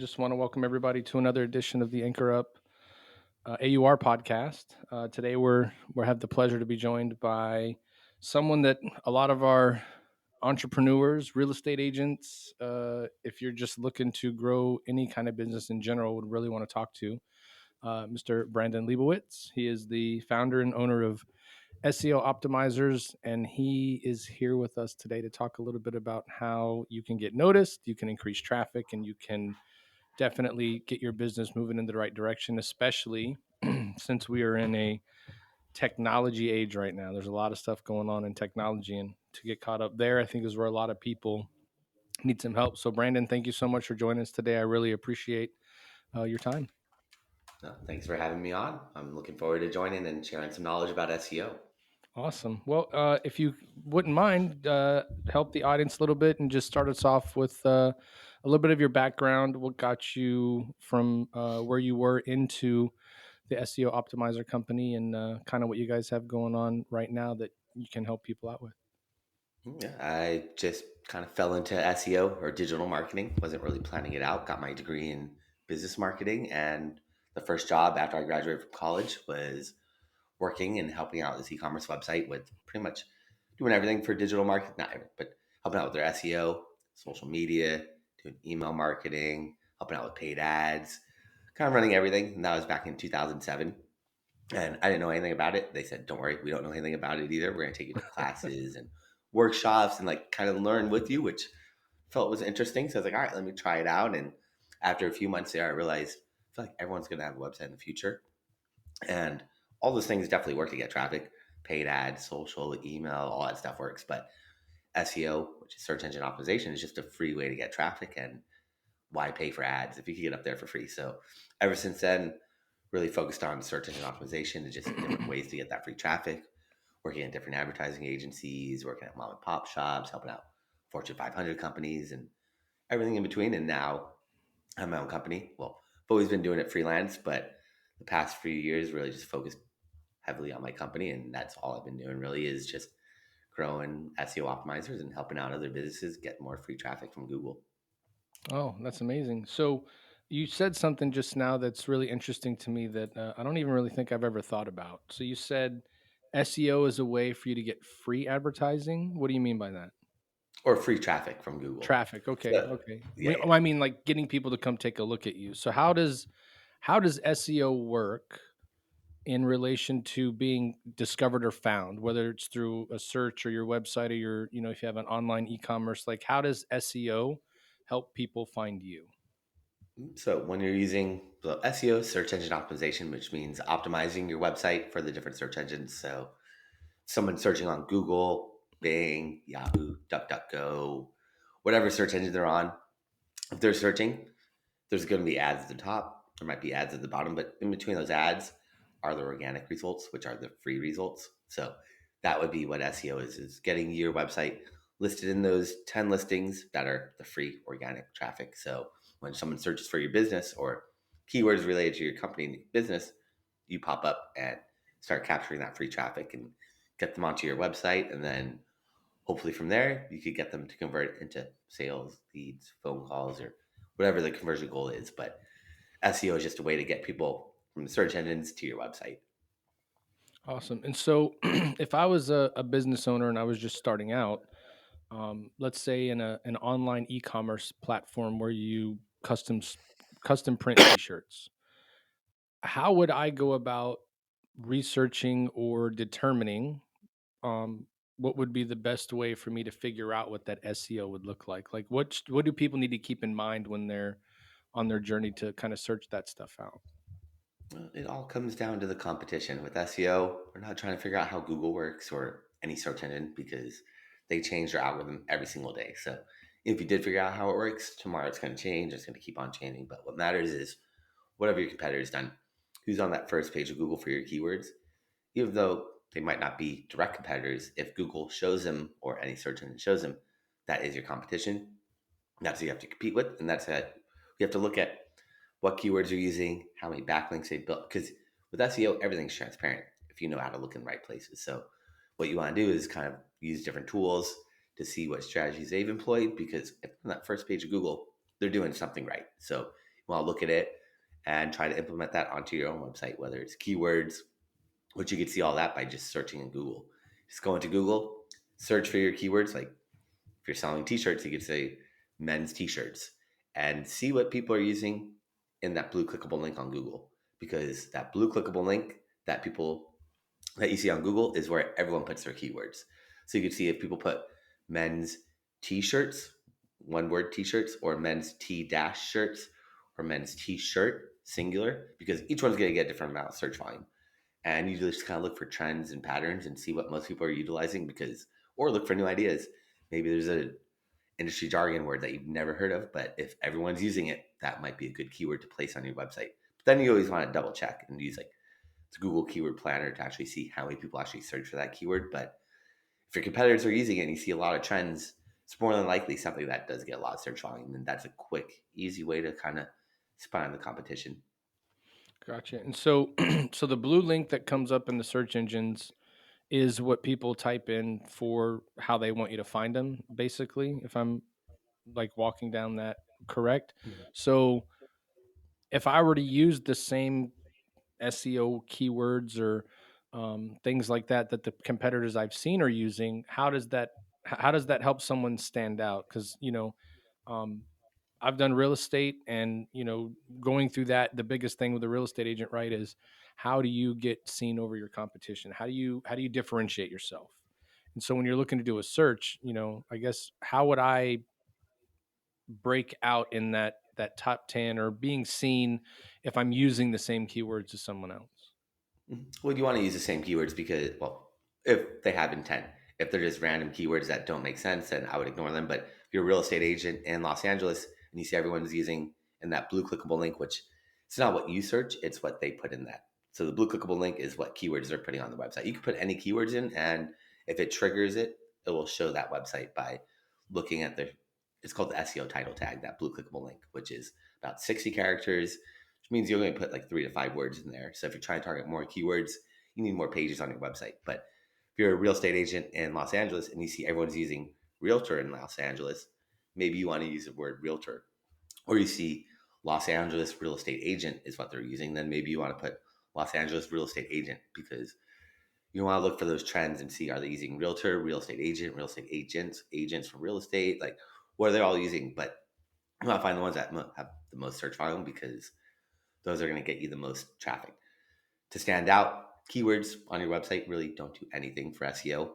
just want to welcome everybody to another edition of the Anchor Up AUR podcast. Today we have the pleasure to be joined by someone that a lot of our entrepreneurs, real estate agents, if you're just looking to grow any kind of business in general, would really want to talk to. Mr. Brandon Liebowitz. He is the founder and owner of Seo Optimizers, and he is here with us today to talk a little bit about how you can get noticed, you can increase traffic, and you can definitely get your business moving in the right direction, especially since we are in a technology age right now. There's a lot of stuff going on in technology, and to get caught up there, I think is where a lot of people need some help. So, Brandon, thank you so much for joining us today. I really appreciate your time. Thanks for having me on. I'm looking forward to joining and sharing some knowledge about SEO. Awesome. Well, if you wouldn't mind, help the audience a little bit and just start us off with a little bit of your background. What got you from where you were into the SEO Optimizer company, and kind of what you guys have going on right now that you can help people out with. Yeah, I just kind of fell into SEO or digital marketing. Wasn't really planning it out. Got my degree in business marketing, and the first job after I graduated from college was working and helping out this e-commerce website with pretty much doing everything for digital marketing, not everything, but helping out with their SEO, social media, doing email marketing, helping out with paid ads, kind of running everything. And that was back in 2007. And I didn't know anything about it. They said, "Don't worry, we don't know anything about it either. We're going to take you to classes and workshops and like kind of learn with you," which felt was interesting. So I was like, "All right, let me try it out." And after a few months there, I realized I feel like everyone's going to have a website in the future, and all those things definitely work to get traffic, paid ads, social, email, all that stuff works. But SEO, which is search engine optimization, is just a free way to get traffic, and why pay for ads if you can get up there for free? So ever since then, really focused on search engine optimization and just different ways to get that free traffic, working at different advertising agencies, working at mom and pop shops, helping out Fortune 500 companies and everything in between. And now I have my own company. Well, I've always been doing it freelance, but the past few years really just focused heavily on my company. And that's all I've been doing really is just growing SEO optimizers and helping out other businesses get more free traffic from Google. Oh, that's amazing. So you said something just now that's really interesting to me that I don't even really think I've ever thought about. So you said SEO is a way for you to get free advertising. What do you mean by that? Or free traffic from Google. Traffic. Okay. So, Okay. yeah, I mean, like getting people to come take a look at you. So how does SEO work in relation to being discovered or found, whether it's through a search or your website or your, if you have an online e-commerce, like how does SEO help people find you? So when you're using the SEO, search engine optimization, which means optimizing your website for the different search engines. So someone searching on Google, Bing, Yahoo, DuckDuckGo, whatever search engine they're on, if they're searching, there's going to be ads at the top. There might be ads at the bottom, but in between those ads are the organic results, which are the free results. So that would be what SEO is getting your website listed in those 10 listings that are the free organic traffic. So when someone searches for your business or keywords related to your company and business, you pop up and start capturing that free traffic and get them onto your website. And then hopefully from there, you could get them to convert into sales, leads, phone calls, or whatever the conversion goal is. But SEO is just a way to get people from the search engines to your website. Awesome. And so if I was a business owner and I was just starting out, let's say in an online e-commerce platform where you custom print t-shirts, how would I go about researching or determining um, what would be the best way for me to figure out what that SEO would look like? Like what do people need to keep in mind when they're on their journey to kind of search that stuff out? It all comes down to the competition. With SEO, we're not trying to figure out how Google works or any search engine because they change their algorithm every single day. So if you did figure out how it works, tomorrow it's going to change. It's going to keep on changing. But what matters is whatever your competitor's done, who's on that first page of Google for your keywords, even though they might not be direct competitors, if Google shows them or any search engine shows them, that is your competition. That's who you have to compete with, and that's it. We have to look at what keywords you're using, how many backlinks they built, because with SEO, everything's transparent if you know how to look in the right places. So what you want to do is kind of use different tools to see what strategies they've employed, because if on that first page of Google, they're doing something right. So well, look at it and try to implement that onto your own website, whether it's keywords, which you can see all that by just searching in Google. Just go into Google, search for your keywords. Like if you're selling t-shirts, you could say men's t-shirts and see what people are using in that blue clickable link on Google. Because that blue clickable link that people that you see on Google is where everyone puts their keywords. So you can see if people put men's t-shirts, one word t-shirts, or men's t-dash shirts, or men's t-shirt singular, because each one's going to get a different amount of search volume. And you just kind of look for trends and patterns and see what most people are utilizing, because, or look for new ideas. Maybe there's a industry jargon word that you've never heard of, but if everyone's using it, that might be a good keyword to place on your website. But then you always want to double check and use like the Google Keyword Planner to actually see how many people actually search for that keyword. But if your competitors are using it and you see a lot of trends, it's more than likely something that does get a lot of search volume. And that's a quick, easy way to kind of spy on the competition. Gotcha. And so, so the blue link that comes up in the search engines is what people type in for how they want you to find them, basically, if I'm like walking down that correct. So if I were to use the same SEO keywords or things like that that the competitors I've seen are using, how does that help someone stand out? Because um, I've done real estate, and going through that, the biggest thing with a real estate agent, right, is how do you get seen over your competition? How do you differentiate yourself? And so when you're looking to do a search, I guess how would I break out in that top 10 or being seen if I'm using the same keywords as someone else? Well, you want to use the same keywords because, well, if they have intent. If they're just random keywords that don't make sense, then I would ignore them. But if you're a real estate agent in Los Angeles and you see everyone's using in that blue clickable link, which it's not what you search, it's what they put in that. So the blue clickable link is what keywords they're putting on the website. You can put any keywords in, and if it triggers it, it will show that website by looking at it's called the SEO title tag, that blue clickable link, which is about 60 characters, which means you're going to put like 3 to 5 words in there. So if you're trying to target more keywords, you need more pages on your website. But if you're a real estate agent in Los Angeles and you see everyone's using realtor in Los Angeles, maybe you want to use the word realtor. Or you see Los Angeles real estate agent is what they're using, then maybe you want to put Los Angeles real estate agent, because you want to look for those trends and see, are they using realtor, real estate agent, real estate agents, agents from real estate, like what are they all using? But you want to find the ones that have the most search volume, because those are going to get you the most traffic. To stand out, keywords on your website really don't do anything for SEO.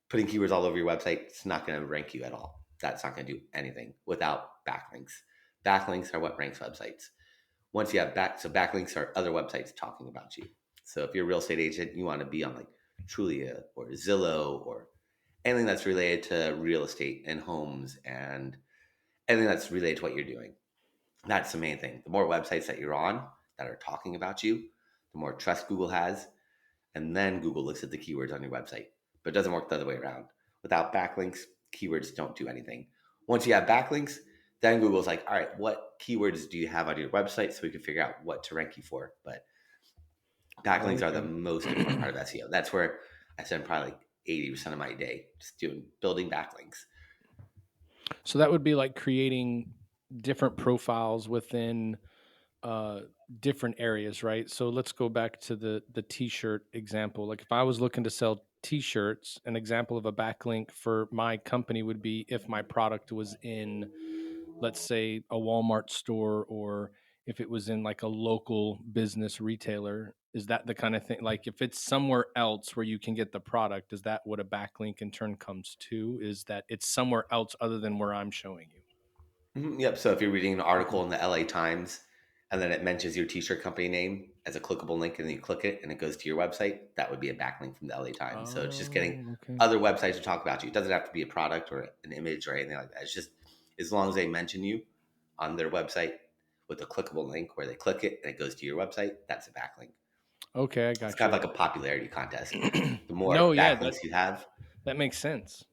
Putting keywords all over your website, it's not going to rank you at all. That's not going to do anything without backlinks. Backlinks are what ranks websites. Once you have so backlinks are other websites talking about you. So if you're a real estate agent, you want to be on like Trulia or Zillow or anything that's related to real estate and homes and anything that's related to what you're doing. That's the main thing. The more websites that you're on that are talking about you, the more trust Google has. And then Google looks at the keywords on your website. But it doesn't work the other way around. Without backlinks, keywords don't do anything. Once you have backlinks, then Google's like, all right, what keywords do you have on your website so we can figure out what to rank you for? But backlinks are the Okay. most important part of SEO. That's where I spend probably like 80% of my day just doing building backlinks. So that would be like creating different profiles within uh different areas, right? So let's go back to the t-shirt example. Like if I was looking to sell t-shirts, an example of a backlink for my company would be if my product was in, let's say, a Walmart store, or if it was in like a local business retailer. Is that the kind of thing, like if it's somewhere else where you can get the product, is that what a backlink in turn comes to, is that it's somewhere else other than where I'm showing you? Yep. So if you're reading an article in the LA Times and then it mentions your t-shirt company name as a clickable link and then you click it and it goes to your website, that would be a backlink from the LA Times. So it's just getting Oh, okay. other websites to talk about you. It doesn't have to be a product or an image or anything like that. It's just as long as they mention you on their website with a clickable link where they click it and it goes to your website, that's a backlink. Okay, I It's got kind of you. like a popularity contest. The No, more yeah, backlinks you have, that makes sense.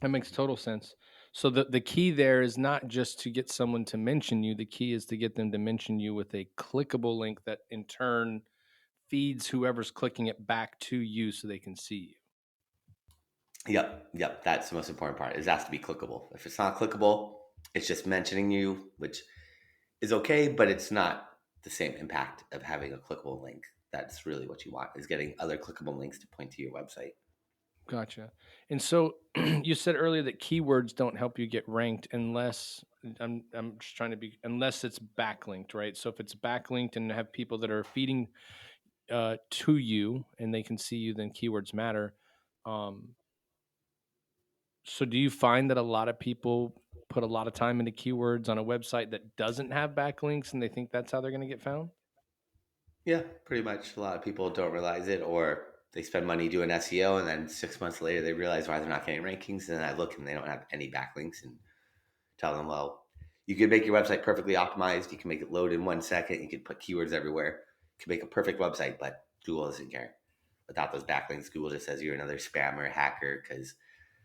That makes total sense. So the key there is not just to get someone to mention you. The key is to get them to mention you with a clickable link that in turn feeds whoever's clicking it back to you so they can see you. yep, that's the most important part. It has to be clickable. If it's not clickable, it's just mentioning you, which is okay, but it's not the same impact of having a clickable link. That's really what you want, is getting other clickable links to point to your website. Gotcha. And so you said earlier that keywords don't help you get ranked unless I'm just trying to be unless it's backlinked, right? So if it's backlinked and have people that are feeding to you and they can see you, then keywords matter. Um, so do you find that a lot of people put a lot of time into keywords on a website that doesn't have backlinks and they think that's how they're going to get found? Yeah, pretty much. A lot of people don't realize it, or they spend money doing SEO, and then 6 months later they realize why they're not getting rankings. And then I look and they don't have any backlinks, and tell them, well, you can make your website perfectly optimized. You can make it load in 1 second. You can put keywords everywhere. You can make a perfect website, but Google doesn't care. Without those backlinks, Google just says you're another spammer, hacker, because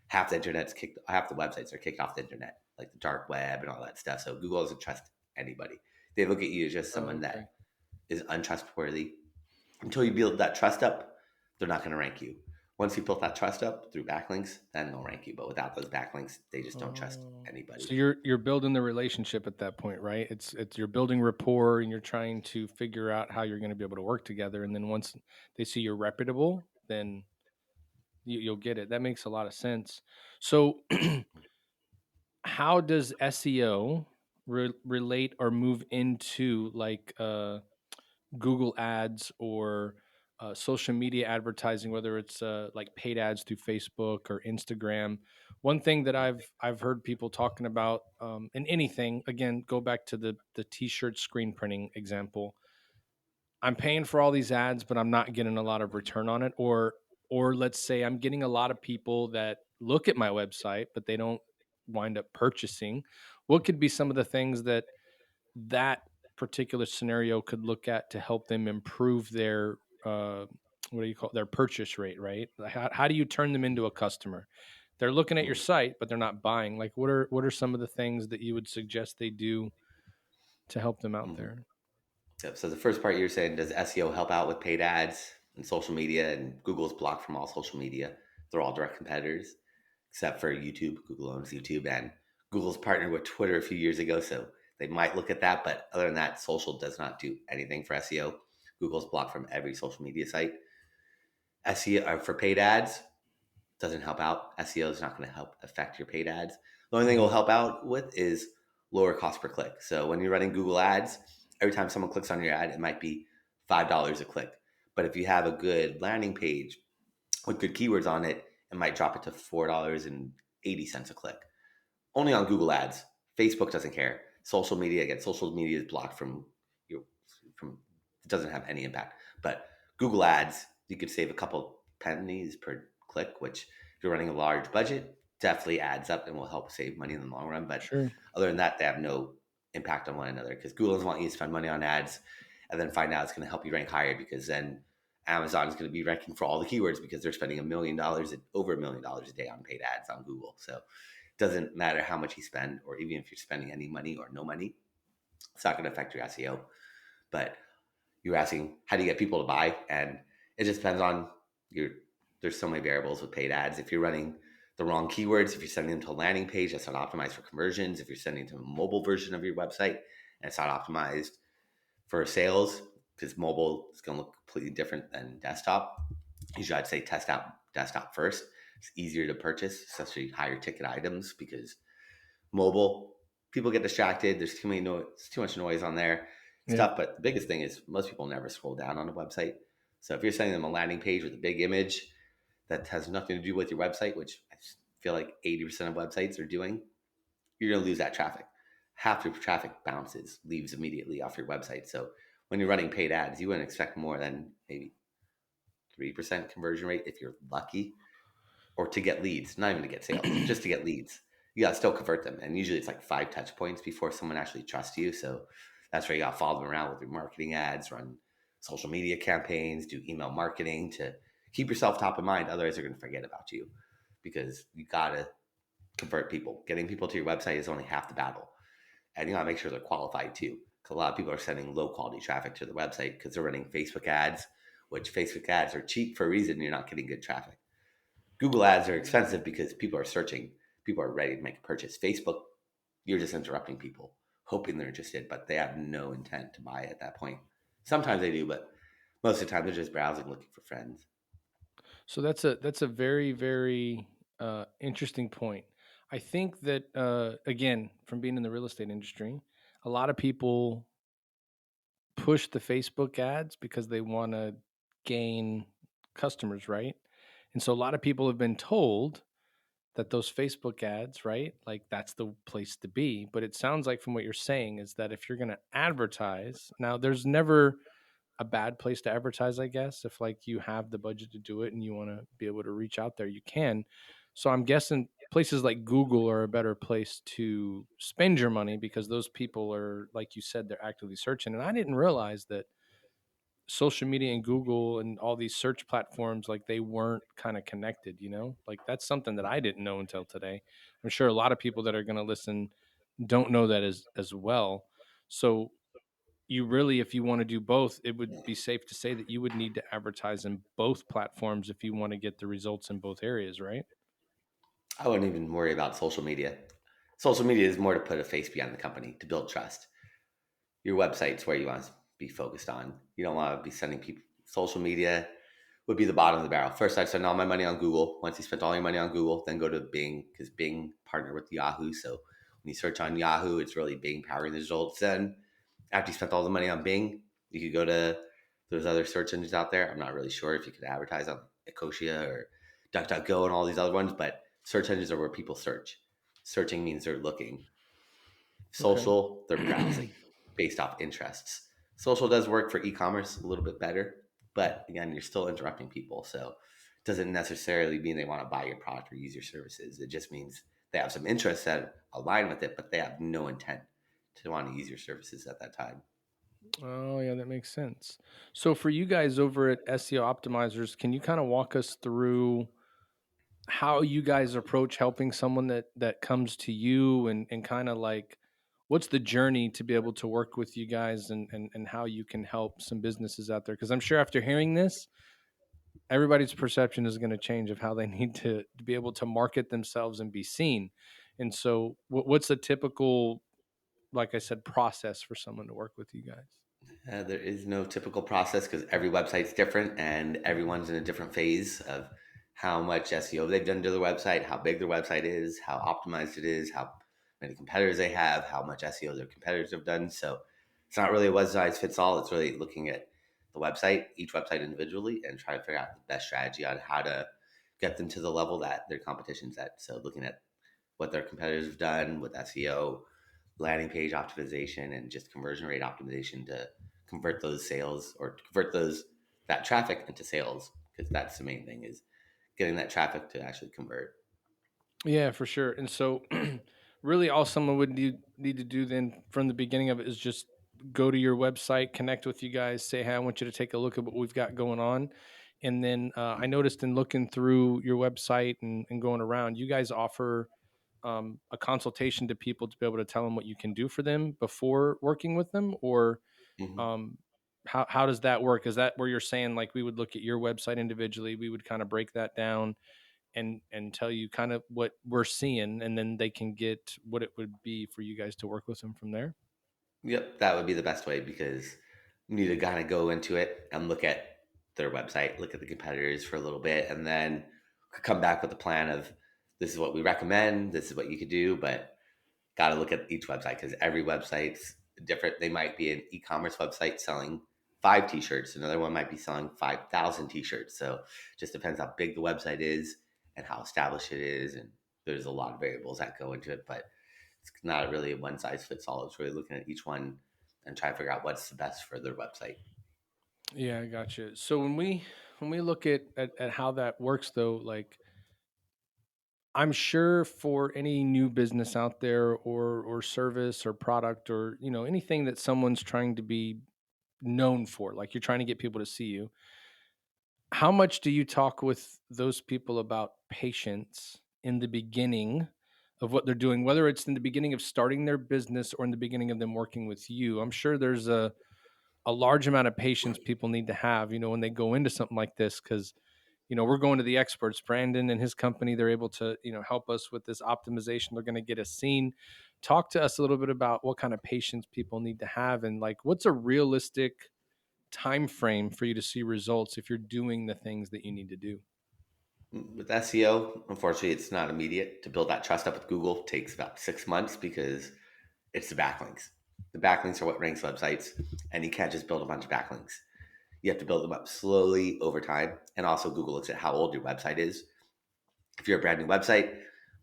half the websites are kicked off the internet, like the dark web and all that stuff. So Google doesn't trust anybody. They look at you as just Oh, someone okay. that is untrustworthy. Until you build that trust up, they're not going to rank you. Once you build that trust up through backlinks, then they'll rank you. But without those backlinks, they just don't trust Oh. So anybody. you're building the relationship at that point, right? It's you're building rapport and you're trying to figure out how you're going to be able to work together. And then once they see you're reputable, then you'll get it. That makes a lot of sense. So how does SEO relate or move into like Google ads or social media advertising, whether it's like paid ads through Facebook or Instagram? One thing that I've heard people talking about, in anything, again, go back to the T-shirt screen printing example. I'm paying for all these ads, but I'm not getting a lot of return on it. Or let's say I'm getting a lot of people that look at my website, but they don't wind up purchasing. What could be some of the things that particular scenario could look at to help them improve their what do you call it? Their purchase rate, right? Like, how do you turn them into a customer? They're looking at your Mm-hmm. site, but they're not buying. Like, what are some of the things that you would suggest they do to help them out Mm-hmm. there? Yep. So the first part you're saying, does SEO help out with paid ads and social media? And Google's blocked from all social media. They're all direct competitors, except for YouTube. Google owns YouTube, and Google's partnered with Twitter a few years ago, so they might look at that. But other than that, social does not do anything for SEO. Google's blocked from every social media site. SEO for paid ads doesn't help out. SEO is not going to help affect your paid ads. The only thing it will Hmm. help out with is lower cost per click. So when you're running Google ads, every time someone clicks on your ad, it might be $5 a click. But if you have a good landing page with good keywords on it, it might drop it to $4.80 a click. Only on Google ads. Facebook doesn't care. Social media, again, social media is blocked your from it doesn't have any impact. But Google ads, you could save a couple pennies per click, which if you're running a large budget, definitely adds up and will help save money in the long run. But Sure. other than that, they have no impact on one another, because Google doesn't want you to spend money on ads and then find out it's going to help you rank higher, because then Amazon is going to be ranking for all the keywords because they're spending $1 million, over $1 million a day on paid ads on Google. So doesn't matter how much you spend, or even if you're spending any money or no money, it's not going to affect your SEO. But you're asking, how do you get people to buy? And it just depends on your, there's so many variables with paid ads. If you're running the wrong keywords, if you're sending them to a landing page that's not optimized for conversions, if you're sending them to a mobile version of your website and it's not optimized for sales, because mobile is going to look completely different than desktop. Usually I'd say test out desktop first. It's easier to purchase, especially higher ticket items, because mobile, people get distracted. There's too much noise on there, Yeah. stuff. But the biggest thing is most people never scroll down on a website. So if you're sending them a landing page with a big image that has nothing to do with your website, which I feel like 80% of websites are doing, you're going to lose that traffic. Half your traffic bounces, leaves immediately off your website. So when you're running paid ads, you wouldn't expect more than maybe 3% conversion rate if you're lucky, or to get leads, not even to get sales, just to get leads. You got to still convert them. And usually it's like 5 touch points before someone actually trusts you. So that's where you got to follow them around with your marketing ads, run social media campaigns, do email marketing to keep yourself top of mind. Otherwise, they're going to forget about you, because you got to convert people. Getting people to your website is only half the battle. And you got to make sure they're qualified too. Because a lot of people are sending low quality traffic to the website because they're running Facebook ads, which Facebook ads are cheap for a reason. You're not getting good traffic. Google ads are expensive because people are searching. People are ready to make a purchase. Facebook, you're just interrupting people hoping they're interested, but they have no intent to buy at that point. Sometimes they do, but most of the time they're just browsing, looking for friends. So that's a very very interesting point. I think that again, from being in the real estate industry, a lot of people push the Facebook ads because they want to gain customers, right? And so a lot of people have been told that those Facebook ads, right? Like that's the place to be. But it sounds like from what you're saying is that if you're going to advertise, now there's never a bad place to advertise, I guess. If like you have the budget to do it and you want to be able to reach out there, you can. So I'm guessing places like Google are a better place to spend your money because those people are, like you said, they're actively searching. And I didn't realize that social media and Google and all these search platforms, like they weren't kind of connected, like that's something that I didn't know until today. I'm sure a lot of people that are going to listen don't know that as well. So you really, if you want to do both, it would be safe to say that you would need to advertise in both platforms if you want to get the results in both areas, right? I wouldn't even worry about social media. Social media is more to put a face behind the company to build trust. Your website's where you want to be focused on. You don't want to be sending people. Social media would be the bottom of the barrel. First, I'd spend all my money on Google. Once you spent all your money on Google, then go to Bing because Bing partnered with Yahoo. So when you search on Yahoo, it's really Bing powering the results. Then after you spent all the money on Bing, you could go to those other search engines out there. I'm not really sure if you could advertise on Ecosia or DuckDuckGo and all these other ones, but search engines are where people search. Searching means they're looking. Okay. Social, they're browsing based off interests. Social does work for e-commerce a little bit better, but again, you're still interrupting people. So it doesn't necessarily mean they want to buy your product or use your services. It just means they have some interests that align with it, but they have no intent to want to use your services at that time. Oh, yeah, that makes sense. So for you guys over at SEO Optimizers, can you kind of walk us through how you guys approach helping someone that comes to you and kind of like what's the journey to be able to work with you guys and how you can help some businesses out there? Because I'm sure after hearing this, everybody's perception is going to change of how they need to be able to market themselves and be seen. And so what's a typical, like I said, process for someone to work with you guys? There is no typical process because every website's different and everyone's in a different phase of how much SEO they've done to their website, how big their website is, how optimized it is, how many competitors they have, how much SEO their competitors have done. So it's not really a one size fits all. It's really looking at the website, each website individually, and trying to figure out the best strategy on how to get them to the level that their competition's at. So looking at what their competitors have done with SEO, landing page optimization, and just conversion rate optimization to convert those sales or convert those that traffic into sales because that's the main thing is getting that traffic to actually convert. Yeah, for sure. And so, really, all someone would need to do then from the beginning of it is just go to your website, connect with you guys, say, "Hey, I want you to take a look at what we've got going on." And then I noticed in looking through your website and going around, you guys offer a consultation to people to be able to tell them what you can do for them before working with them, or Mm-hmm. um, how does that work? Is that where you're saying like we would look at your website individually, we would kind of break that down and tell you kind of what we're seeing, and then they can get what it would be for you guys to work with them from there? Yep, that would be the best way because you need to kind of go into it and look at their website, look at the competitors for a little bit, and then come back with a plan of this is what we recommend, this is what you could do, but got to look at each website because every website's different. They might be an e-commerce website selling five t-shirts. Another one might be selling 5,000 t-shirts. So it just depends how big the website is and how established it is. And there's a lot of variables that go into it, but it's not really a one size fits all. It's really looking at each one and try to figure out what's the best for their website. Yeah, I got you. So when we look at how that works though, like I'm sure for any new business out there or service or product or anything that someone's trying to be known for, like you're trying to get people to see you, how much do you talk with those people about patience in the beginning of what they're doing, whether it's in the beginning of starting their business or in the beginning of them working with you? I'm sure there's a large amount of patience people need to have, when they go into something like this, because we're going to the experts. Brandon and his company, they're able to, help us with this optimization. They're going to get us seen. Talk to us a little bit about what kind of patience people need to have, and like what's a realistic time frame for you to see results if you're doing the things that you need to do. With SEO, unfortunately, it's not immediate. To build that trust up with Google takes about 6 months because it's the backlinks. The backlinks are what ranks websites, and you can't just build a bunch of backlinks. You have to build them up slowly over time. And also, Google looks at how old your website is. If you're a brand new website,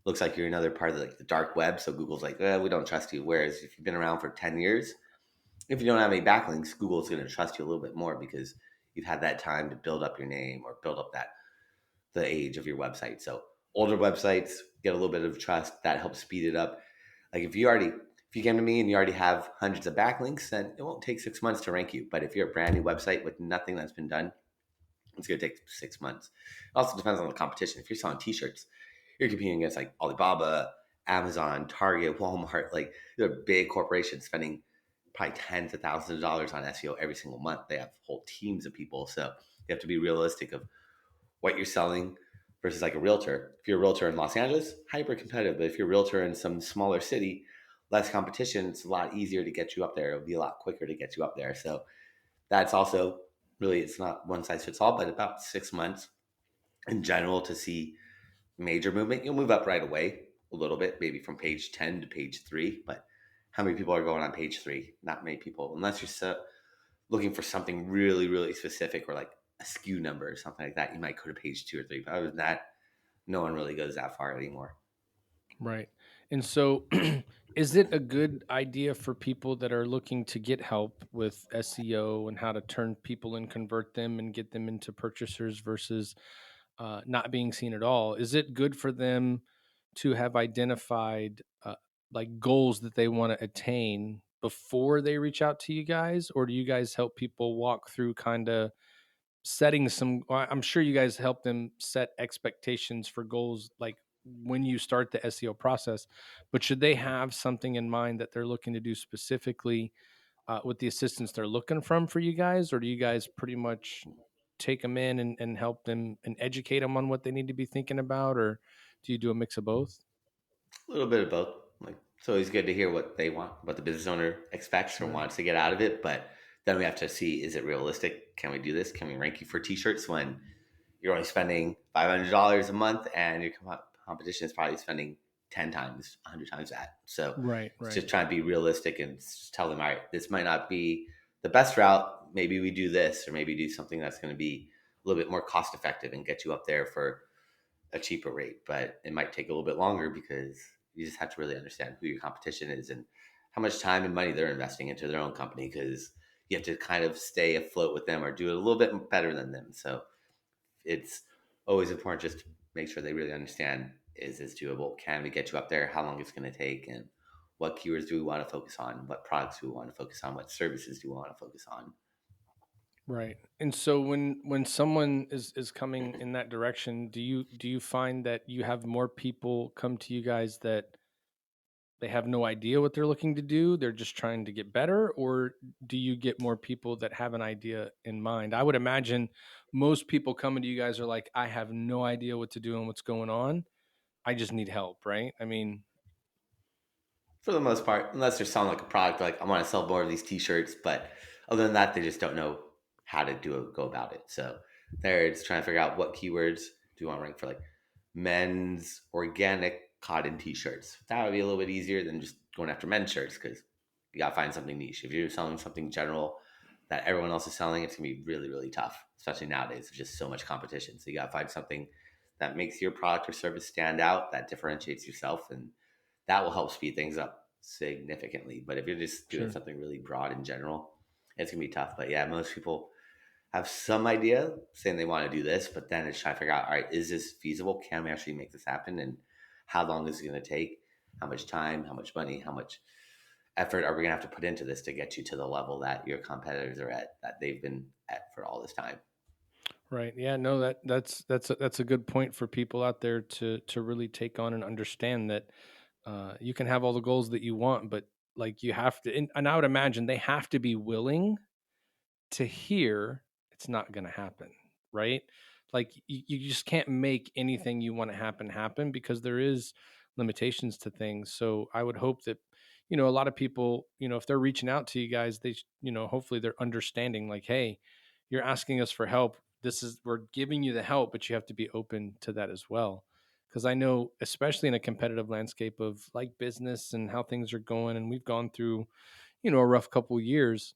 looks like you're another part of the dark web. So Google's like, we don't trust you. Whereas if you've been around for 10 years, if you don't have any backlinks, Google's going to trust you a little bit more because you've had that time to build up your name or build up the age of your website. So older websites get a little bit of trust. That helps speed it up. Like if you came to me and you already have hundreds of backlinks, then it won't take 6 months to rank you. But if you're a brand new website with nothing that's been done, it's going to take 6 months. It also depends on the competition. If you're selling t-shirts, you're competing against like Alibaba, Amazon, Target, Walmart. Like they're big corporations spending probably tens of thousands of dollars on SEO every single month. They have whole teams of people. So you have to be realistic of what you're selling versus like a realtor. If you're a realtor in Los Angeles, hyper competitive. But if you're a realtor in some smaller city, less competition, it's a lot easier to get you up there. It'll be a lot quicker to get you up there. So that's also really, it's not one size fits all, but about 6 months in general to see major movement. You'll move up right away a little bit, maybe from page 10 to page 3. But how many people are going on page 3? Not many people, unless you're looking for something really, really specific or like a SKU number or something like that. You might go to page 2 or 3. But other than that, no one really goes that far anymore. Right. And so, is it a good idea for people that are looking to get help with SEO and how to turn people and convert them and get them into purchasers versus not being seen at all? Is it good for them to have identified like goals that they want to attain before they reach out to you guys? Or do you guys help people walk through kind of setting some, I'm sure you guys help them set expectations for goals like when you start the SEO process, but should they have something in mind that they're looking to do specifically with the assistance they're looking for you guys, or do you guys pretty much take them in and help them and educate them on what they need to be thinking about, or do you do a mix of both? A little bit of both. Like it's always good to hear what they want, what the business owner expects or Sure. wants to get out of it. But then we have to see, is it realistic? Can we do this? Can we rank you for t-shirts when you're only spending $500 a month and your competition is probably spending 10 times, 100 times that? So Right, it's right. just trying to be realistic and just tell them, all right, this might not be the best route. Maybe we do this, or maybe do something that's going to be a little bit more cost effective and get you up there for a cheaper rate, but it might take a little bit longer because you just have to really understand who your competition is and how much time and money they're investing into their own company because you have to kind of stay afloat with them or do it a little bit better than them. So it's always important just to make sure they really understand, is this doable? Can we get you up there? How long it's going to take? And what keywords do we want to focus on? What products do we want to focus on? What services do we want to focus on? Right. And so when someone is coming in that direction, do you find that you have more people come to you guys that they have no idea what they're looking to do, they're just trying to get better, or do you get more people that have an idea in mind? I would imagine most people coming to you guys are like, I have no idea what to do and what's going on. I just need help, right? I mean, For the most part, unless they're selling like a product, like I want to sell more of these T-shirts, but other than that, they just don't know how to go about it. So they're just trying to figure out what keywords do you want to rank for, like men's organic cotton T-shirts. That would be a little bit easier than just going after men's shirts because you got to find something niche. If you're selling something general that everyone else is selling, it's gonna be really, really tough, especially nowadays. There's just so much competition. So you got to find something that makes your product or service stand out, that differentiates yourself, and that will help speed things up significantly. But if you're just doing sure. something really broad in general, it's gonna be tough. But yeah, most people have some idea saying they want to do this, but then it's trying to figure out, all right, is this feasible? Can we actually make this happen? And how long is it going to take? How much time? How much money? How much effort are we going to have to put into this to get you to the level that your competitors are at, that they've been at for all this time? Right. Yeah, no, that's a good point for people out there to really take on and understand that you can have all the goals that you want, but like you have to, and I would imagine they have to be willing to hear it's not going to happen, right? Like you just can't make anything you want to happen because there is limitations to things. So I would hope that, a lot of people, if they're reaching out to you guys, hopefully they're understanding like, hey, you're asking us for help. We're giving you the help, but you have to be open to that as well. Because I know, especially in a competitive landscape of like business and how things are going, and we've gone through, a rough couple years,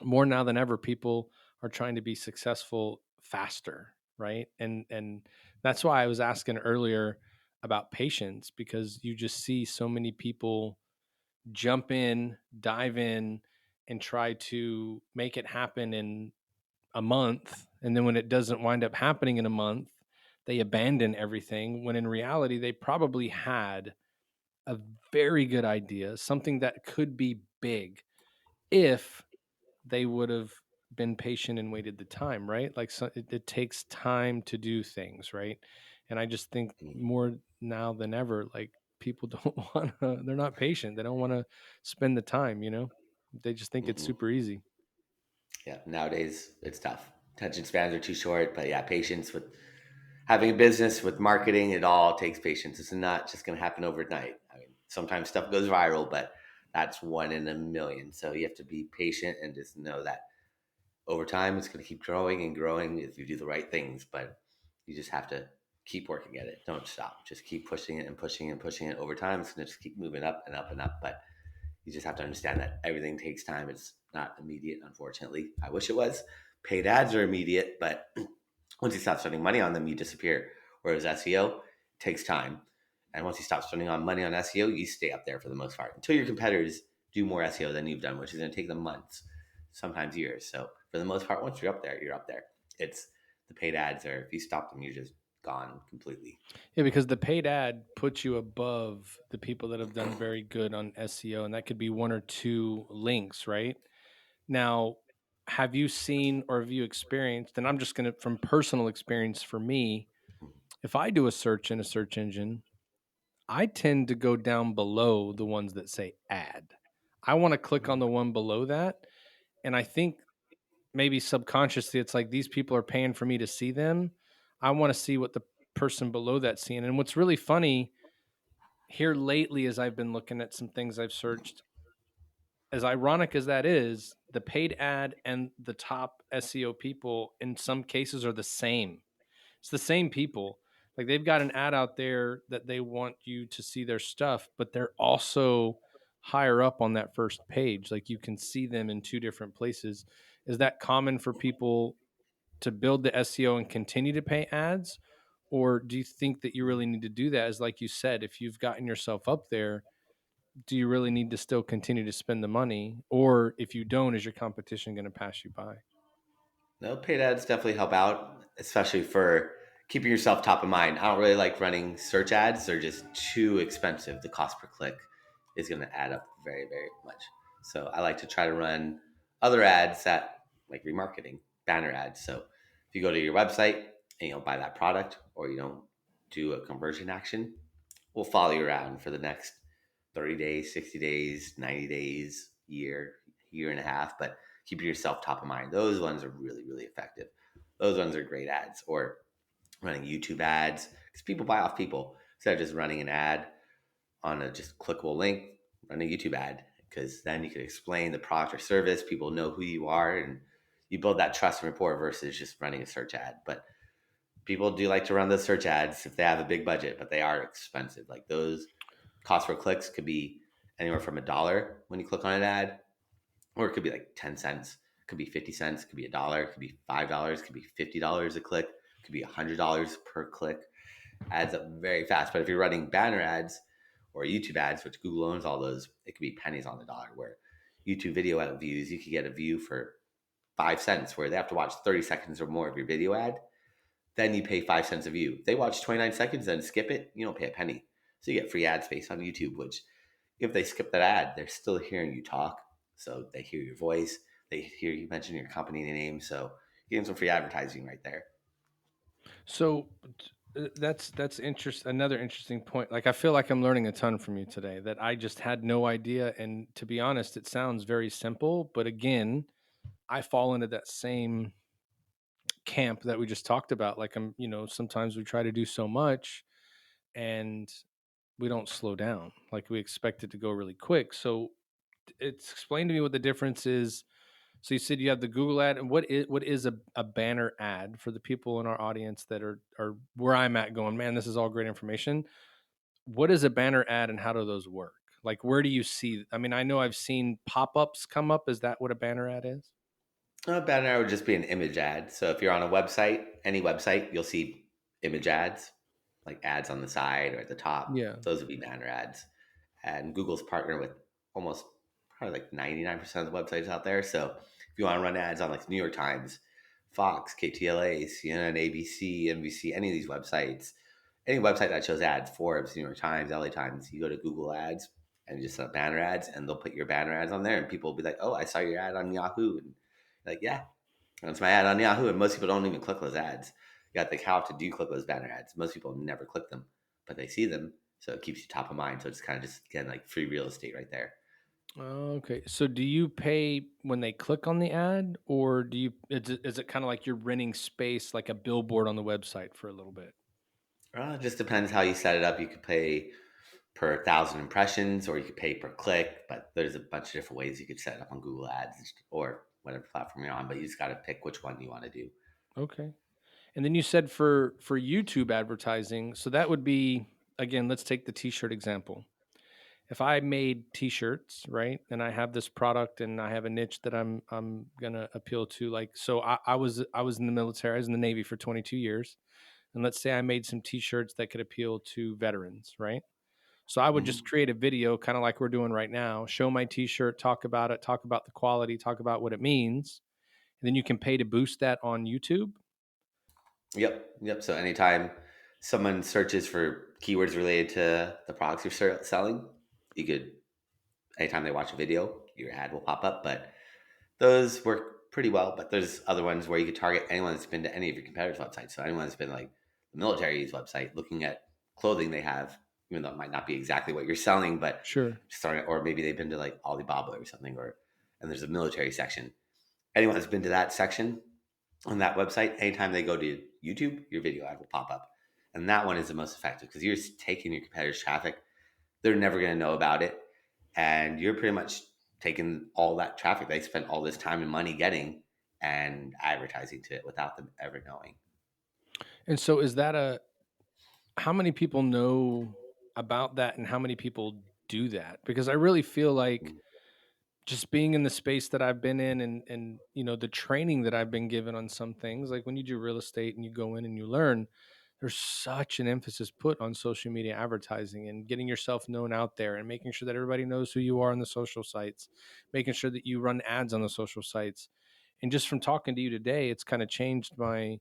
more now than ever, people are trying to be successful faster, right? And that's why I was asking earlier about patience, because you just see so many people jump in, dive in, and try to make it happen in a month, and then when it doesn't wind up happening in a month, they abandon everything, when in reality they probably had a very good idea, something that could be big if they would have been patient and waited the time, right? Like, so it takes time to do things, right? And I just think more now than ever, like, people don't want to, they're not patient. They don't want to spend the time, they just think it's Mm-mm. super easy. Yeah, nowadays it's tough. Attention spans are too short, but yeah, patience with having a business, with marketing, it all takes patience. It's not just going to happen overnight. I mean, sometimes stuff goes viral, but that's one in a million. So you have to be patient and just know that over time it's going to keep growing and growing if you do the right things. But you just have to keep working at it. Don't stop. Just keep pushing it and pushing it and pushing it. Over time, it's going to just keep moving up and up and up. But you just have to understand that everything takes time. It's not immediate, unfortunately. I wish it was. Paid ads are immediate, but once you stop spending money on them, you disappear. Whereas SEO takes time. And once you stop spending on money on SEO, you stay up there for the most part until your competitors do more SEO than you've done, which is going to take them months, sometimes years. So for the most part, once you're up there, you're up there. It's the paid ads, or if you stop them, you're just gone completely. Yeah, because the paid ad puts you above the people that have done very good on SEO, and that could be one or two links, right? Now, have you seen or have you experienced, and I'm just going to, from personal experience for me, if I do a search in a search engine, I tend to go down below the ones that say ad. I want to click on the one below that. And I think maybe subconsciously it's like these people are paying for me to see them. I want to see what the person below that's seeing. And what's really funny here lately, as I've been looking at some things I've searched, as ironic as that is, the paid ad and the top SEO people in some cases are the same. It's the same people. Like, they've got an ad out there that they want you to see their stuff, but they're also higher up on that first page. Like, you can see them in two different places. Is that common for people to build the SEO and continue to pay ads? Or do you think that you really need to do that? As like you said, if you've gotten yourself up there, do you really need to still continue to spend the money? Or if you don't, is your competition going to pass you by? No, paid ads definitely help out, especially for keeping yourself top of mind. I don't really like running search ads. They're just too expensive. The cost per click is going to add up very, very much. So I like to try to run other ads that, like remarketing, banner ads. So if you go to your website and you don't buy that product, or you don't do a conversion action, we'll follow you around for the next 30 days, 60 days, 90 days, year and a half, but keeping yourself top of mind. Those ones are really, really effective. Those ones are great ads. Or running YouTube ads, because people buy off people. Instead of just running an ad on a just clickable link, run a YouTube ad, because then you can explain the product or service. People know who you are, and you build that trust and rapport versus just running a search ad. But people do like to run those search ads if they have a big budget, but they are expensive. Like, those cost per clicks could be anywhere from $1 when you click on an ad, or it could be like 10 cents, it could be 50 cents, it could be $1, it could be $5, it could be $50 a click, it could be $100 per click. Adds up very fast. But if you're running banner ads or YouTube ads, which Google owns all those, it could be pennies on the dollar. Where YouTube video ad views, you could get a view for 5 cents, where they have to watch 30 seconds or more of your video ad. Then you pay 5 cents a view. If they watch 29 seconds, then skip it, you don't pay a penny. So you get free ad space on YouTube, which, if they skip that ad, they're still hearing you talk. So they hear your voice, they hear you mention your company name. So you're getting some free advertising right there. So that's interest. Another interesting point. Like, I feel like I'm learning a ton from you today that I just had no idea. And to be honest, it sounds very simple, but again, I fall into that same camp that we just talked about. Like, sometimes we try to do so much and we don't slow down. Like, we expect it to go really quick. So it's explain to me what the difference is. So you said you have the Google ad, and what is a banner ad for the people in our audience that are where I'm at going, man, this is all great information. What is a banner ad and how do those work? Like, where do you see? I mean, I know I've seen pop-ups come up. Is that what a banner ad is? A banner would just be an image ad. So if you're on a website, any website, you'll see image ads, like ads on the side or at the top. Yeah, Those would be banner ads. And Google's partnered with almost probably like 99% of the websites out there. So if you want to run ads on like New York Times, Fox, KTLA, CNN, ABC, NBC, any of these websites, any website that shows ads, Forbes, New York Times, LA Times, you go to Google Ads and just banner ads, and they'll put your banner ads on there, and people will be like, "Oh, I saw your ad on Yahoo," and like, yeah, that's my ad on Yahoo, and most people don't even click those ads. You got to think, how often do you click those banner ads? Most people never click them, but they see them, so it keeps you top of mind. So it's kind of just again like free real estate right there. okay. So do you pay when they click on the ad, or is it kind of like you're renting space like a billboard on the website for a little bit? It just depends how you set it up. You could pay per thousand impressions, or you could pay per click. But there's a bunch of different ways you could set it up on Google Ads or whatever platform you're on. But you just got to pick which one you want to do. Okay. And then you said for YouTube advertising, so that would be, again, let's take the t-shirt example. If I made t-shirts, right, and I have this product and I have a niche that I'm gonna appeal to, like, so I was in the military, I was in the Navy for 22 years, and let's say I made some t-shirts that could appeal to veterans, right? So I would just Hmm. create a video, kind of like we're doing right now, show my t-shirt, talk about it, talk about the quality, talk about what it means, and then you can pay to boost that on YouTube. Yep, yep. So anytime someone searches for keywords related to the products you're selling, you could anytime they watch a video, your ad will pop up. But those work pretty well. But there's other ones where you could target anyone that's been to any of your competitors' websites. So anyone that's been like the military's website, looking at clothing they have, even though it might not be exactly what you're selling, but Sure. starting, or maybe they've been to like Alibaba or something, or and there's a military section. Anyone that's been to that section on that website, anytime they go to YouTube, your video ad will pop up. And that one is the most effective because you're taking your competitors' traffic. They're never going to know about it. And you're pretty much taking all that traffic they spent all this time and money getting and advertising to it without them ever knowing. And so is that a how many people know about that and how many people do that? Because I really feel like Mm. just being in the space that I've been in and the training that I've been given on some things, like when you do real estate and you go in and you learn, there's such an emphasis put on social media advertising and getting yourself known out there and making sure that everybody knows who you are on the social sites, making sure that you run ads on the social sites. And just from talking to you today, it's kind of changed my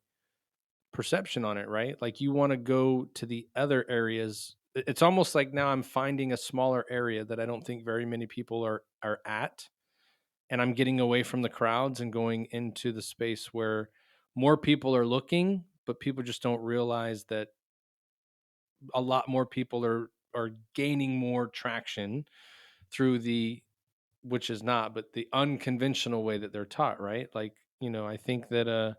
perception on it, right? Like, you want to go to the other areas. It's almost like now I'm finding a smaller area that I don't think very many people are at, and I'm getting away from the crowds and going into the space where more people are looking, but people just don't realize that a lot more people are gaining more traction through the which is not, but the unconventional way that they're taught, right? Like, I think that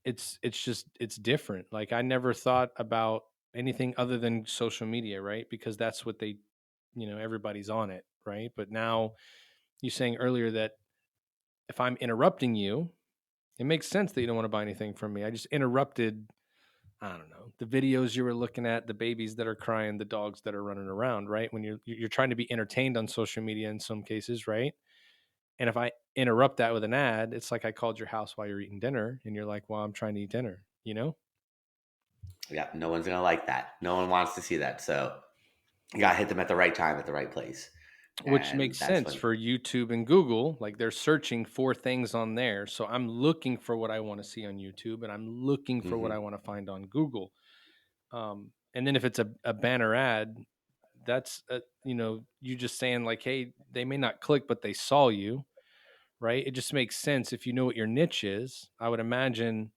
it's different. Like, I never thought about anything other than social media, right? Because that's what they, everybody's on it, right? But now you saying earlier that if I'm interrupting you, it makes sense that you don't want to buy anything from me. I just interrupted, I don't know, the videos you were looking at, the babies that are crying, the dogs that are running around, right? When you're trying to be entertained on social media in some cases, right? And if I interrupt that with an ad, it's like I called your house while you're eating dinner and you're like, "Well, I'm trying to eat dinner," you know? Yeah, no one's going to like that. No one wants to see that. So you got to hit them at the right time, at the right place. Which And makes that's sense when, for YouTube and Google. Like, they're searching for things on there. So I'm looking for what I want to see on YouTube and I'm looking for what I mhm. want to find on Google. And then if it's a banner ad, that's, you just saying, like, hey, they may not click, but they saw you, right? It just makes sense if you know what your niche is. I would imagine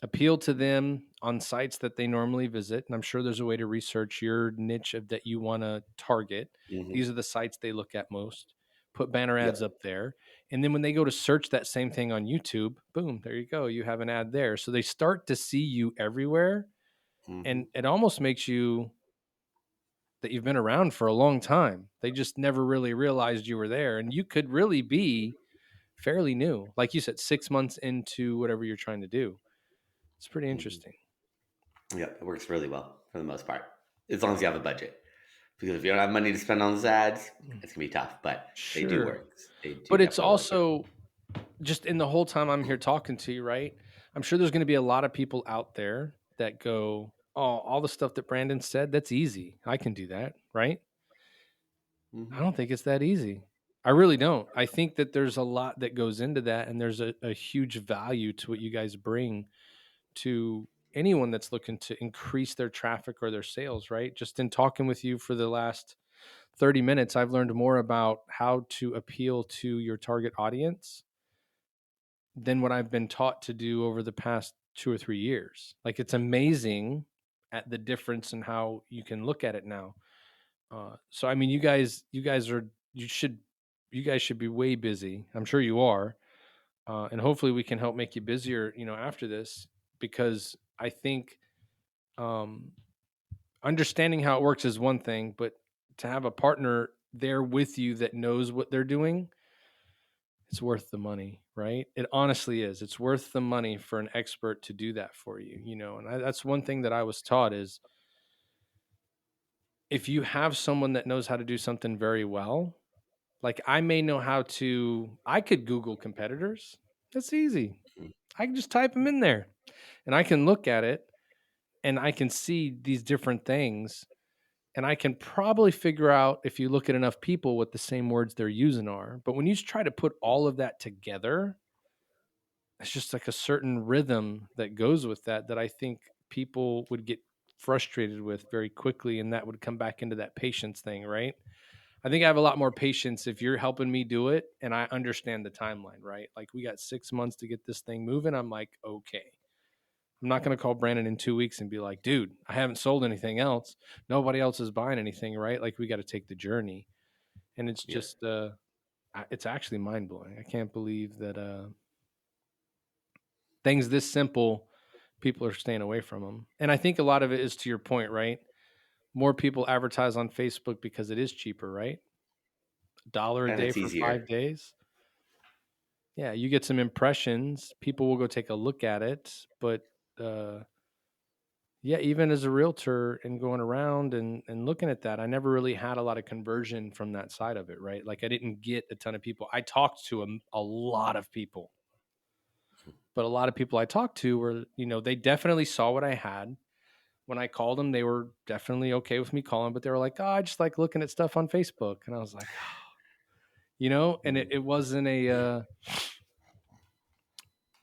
appeal to them on sites that they normally visit. And I'm sure there's a way to research your niche that you want to target. Mhm. These are the sites they look at most. put banner ads Yep. up there. And then when they go to search that same thing on YouTube, boom, there you go. You have an ad there. So they start to see you everywhere. Hmm. And it almost makes you that you've been around for a long time. They just never really realized you were there. And you could really be fairly new. Like you said, 6 months into whatever you're trying to do. It's pretty Hmm. interesting. Yep. It works really well for the most part, as long as you have a budget. Because if you don't have money to spend on those ads, it's gonna be tough. But they do Sure. work. They do But it's definitely work. also just in the whole time I'm here talking to you, right? I'm sure there's going to be a lot of people out there that go, "Oh, all the stuff that Brandon said, that's easy. I can do that." Right? I Hmm. don't think it's that easy. I really don't. I think that there's a lot that goes into that, and there's a huge value to what you guys bring to anyone that's looking to increase their traffic or their sales, right? Just in talking with you for the last 30 minutes, I've learned more about how to appeal to your target audience than what I've been taught to do over the past 2 or 3 years. Like it's amazing at the difference in how you can look at it now. So I mean, you should, you guys should be way busy. I'm sure you are, and hopefully we can help make you busier. After this, because I think um, understanding how it works is one thing, but to have a partner there with you that knows what they're doing, it's worth the money, right? It honestly is. It's worth the money for an expert to do that for you, And that's one thing that I was taught is if you have someone that knows how to do something very well, like I could Google competitors. That's easy. I can just type them in there and I can look at it and I can see these different things. And I can probably figure out if you look at enough people what the same words they're using are. But when you try to put all of that together, it's just like a certain rhythm that goes with that I think people would get frustrated with very quickly, and that would come back into that patience thing, right? I think I have a lot more patience if you're helping me do it and I understand the timeline, right? Like we got 6 months to get this thing moving. I'm like, okay. I'm not going to call Brandon in 2 weeks and be like, dude, I haven't sold anything else. Nobody else is buying anything, right? Like we got to take the journey. And it's Yeah. just it's actually mind blowing. I can't believe that things this simple, people are staying away from them. And I think a lot of it is to your point, right? More people advertise on Facebook because it is cheaper, right? $1 a And day it's for easier. 5 days. Yeah, you get some impressions. People will go take a look at it. But uh, yeah, even as a realtor and going around and looking at that, I never really had a lot of conversion from that side of it, right? Like I didn't get a ton of people. I talked to a lot of people, but a lot of people I talked to were, they definitely saw what I had. When I called them, they were definitely okay with me calling, but they were like, "Oh, I just like looking at stuff on Facebook." And I was like, oh, and it, Mhm. it wasn't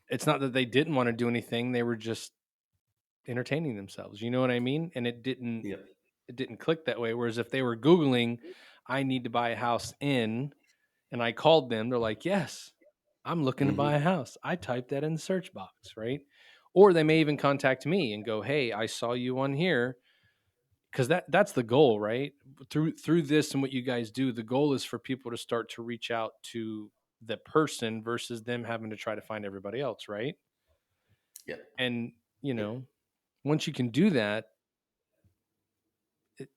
it's not that they didn't want to do anything. They were just entertaining themselves. You know what I mean? And Yep. it didn't click that way. Whereas if they were Googling, I need to buy a house and I called them, they're like, yes, I'm looking to buy Hmm. a house. I typed that in the search box, right? Or they may even contact me and go, hey, I saw you on here. Because that's the goal, right? Through this and what you guys do, the goal is for people to start to reach out to the person versus them having to try to find everybody else, right? Yep. And Yep. once you can do that,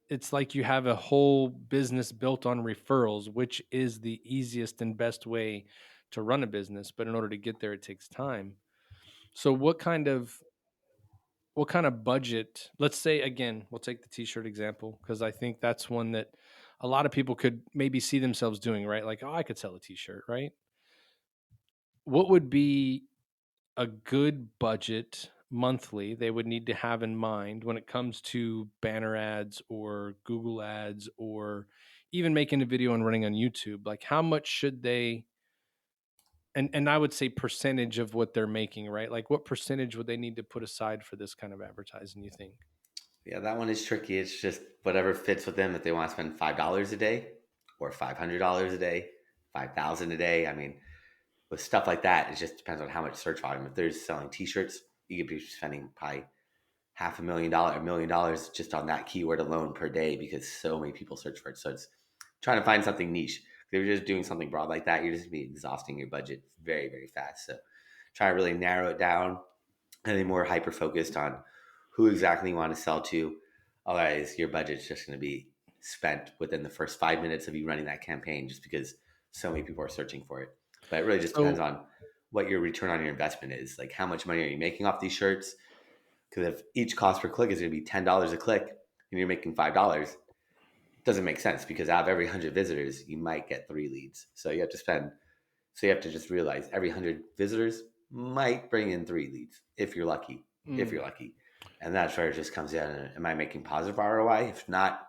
it's like you have a whole business built on referrals, which is the easiest and best way to run a business. But in order to get there, it takes time. So what kind of budget, let's say again, we'll take the t-shirt example because I think that's one that a lot of people could maybe see themselves doing, right? Like, oh, I could sell a t-shirt, right? What would be a good budget monthly they would need to have in mind when it comes to banner ads or Google ads or even making a video and running on YouTube? Like how much should they, and I would say percentage of what they're making, right? Like what percentage would they need to put aside for this kind of advertising, you think? Yeah, that one is tricky. It's just whatever fits with them. If they want to spend $5 a day, or $500 a day, 5,000 a day. I mean, with stuff like that, it just depends on how much search volume. If they're selling T-shirts, you could be spending probably $500,000, $1 million just on that keyword alone per day because so many people search for it. So it's trying to find something niche. If you're just doing something broad like that, you're just be exhausting your budget very, very fast. So try to really narrow it down and be more hyper focused on who exactly you want to sell to. Otherwise, your budget's just going to be spent within the first 5 minutes of you running that campaign just because so many people are searching for it. But it really just depends So on what your return on your investment is. Like, how much money are you making off these shirts? Because if each cost per click is going to be $10 a click and you're making $5, it doesn't make sense because out of every 100 visitors, you might get 3 leads. So you have to spend, so you have to just realize every 100 visitors might bring in 3 leads if you're lucky, if mm, you're lucky. And that's where it just comes in. Am I making positive ROI? If not,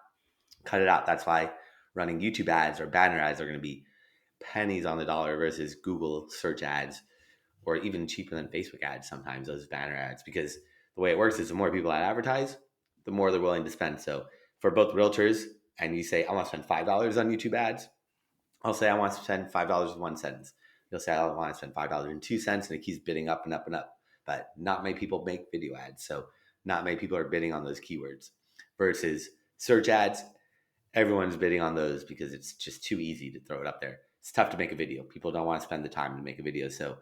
cut it out. That's why running YouTube ads or banner ads are going to be pennies on the dollar versus Google search ads, or even cheaper than Facebook ads sometimes, those banner ads, because the way it works is the more people that advertise, the more they're willing to spend. So for both realtors, and you say, I want to spend $5 on YouTube ads, I'll say, I want to spend $5 in 1 sentence. You'll say, I want to spend $5 in 2 cents, and it keeps bidding up and up and up. But not many people make video ads. So not many people are bidding on those keywords versus search ads. Everyone's bidding on those because it's just too easy to throw it up there. It's tough to make a video. People don't want to spend the time to make a video. So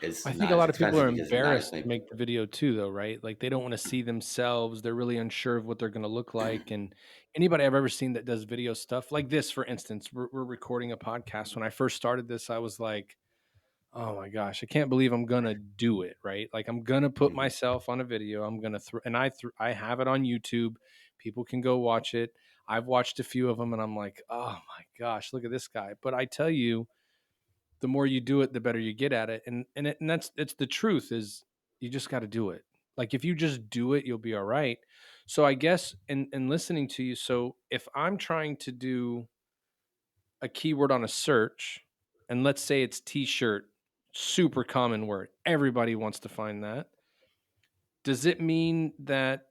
it's I think not a as lot of people expensive are because not as embarrassed many to make people. the video too, though, right? Like they don't want to see themselves. They're really unsure of what they're going to look like. And anybody I've ever seen that does video stuff like this, for instance, we're recording a podcast. When I first started this, I was like, oh my gosh, I can't believe I'm gonna do it, right? Like I'm gonna put Mhm. myself on a video. I'm gonna and I have it on YouTube. People can go watch it. I've watched a few of them, and I'm like, oh my gosh, look at this guy. But I tell you, the more you do it, the better you get at it. And that's it's the truth is you just got to do it. Like if you just do it, you'll be all right. So I guess in listening to you, so if I'm trying to do a keyword on a search, and let's say it's t-shirt, super common word. Everybody wants to find that. Does it mean that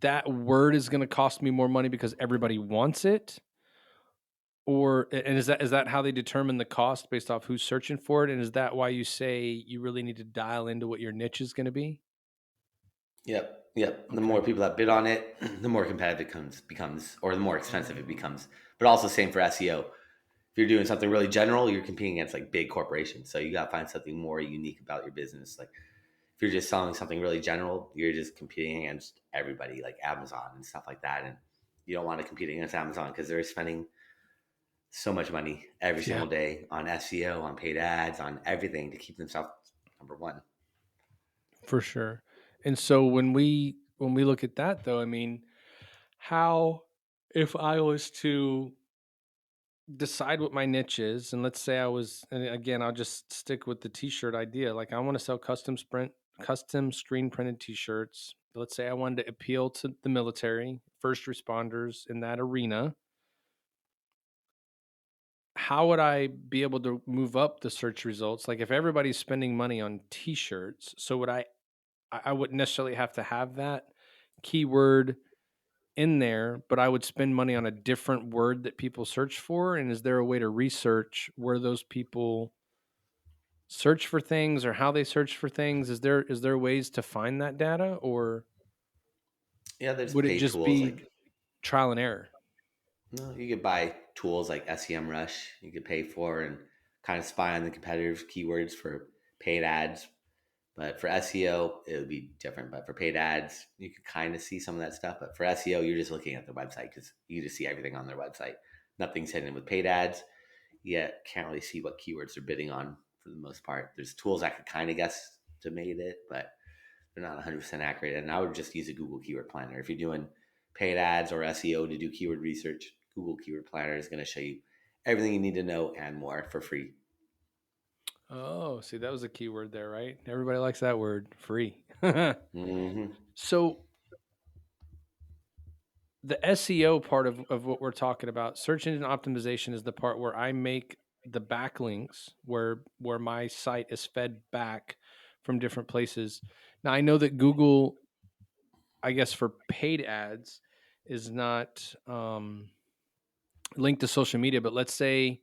that word is going to cost me more money because everybody wants it? Or and is that how they determine the cost based off who's searching for it? And is that why you say you really need to dial into what your niche is going to be? Yep, yep. The Okay. more people that bid on it, the more competitive it becomes, or the more expensive it becomes. But also same for SEO. If you're doing something really general, you're competing against like big corporations. So you got to find something more unique about your business. Like if you're just selling something really general, you're just competing against everybody, like Amazon and stuff like that. And you don't want to compete against Amazon because they're spending so much money every Yeah, single day on SEO, on paid ads, on everything to keep themselves number one. for sure. And so when we look at that though, I mean, how if I was to decide what my niche is, and let's say I was, and again I'll just stick with the t-shirt idea, like I want to sell custom screen printed t-shirts. Let's say I wanted to appeal to the military, first responders in that arena. How would I be able to move up the search results? Like if everybody's spending money on t-shirts, so would I wouldn't necessarily have to have that keyword in there, but I would spend money on a different word that people search for. And is there a way to research where those people search for things or how they search for things? Is there ways to find that data, or Yeah, there's would it paid just tools be like trial and error? no, you could buy tools like SEM Rush. You could pay for and kind of spy on the competitors' keywords for paid ads. But for SEO, it would be different. But for paid ads, you could kind of see some of that stuff. But for SEO, you're just looking at their website because you just see everything on their website. Nothing's hidden with paid ads. Yet can't really see what keywords they're bidding on for the most part. There's tools I could kind of guess to made it, but they're not 100% accurate. And I would just use a Google Keyword Planner. If you're doing paid ads or SEO to do keyword research, Google Keyword Planner is going to show you everything you need to know and more for free. Oh, see, that was a keyword there, right? Everybody likes that word, free. Mm-hmm. So the SEO part of what we're talking about, search engine optimization, is the part where I make the backlinks where my site is fed back from different places. Now I know that Google, I guess for paid ads, is not linked to social media, but let's say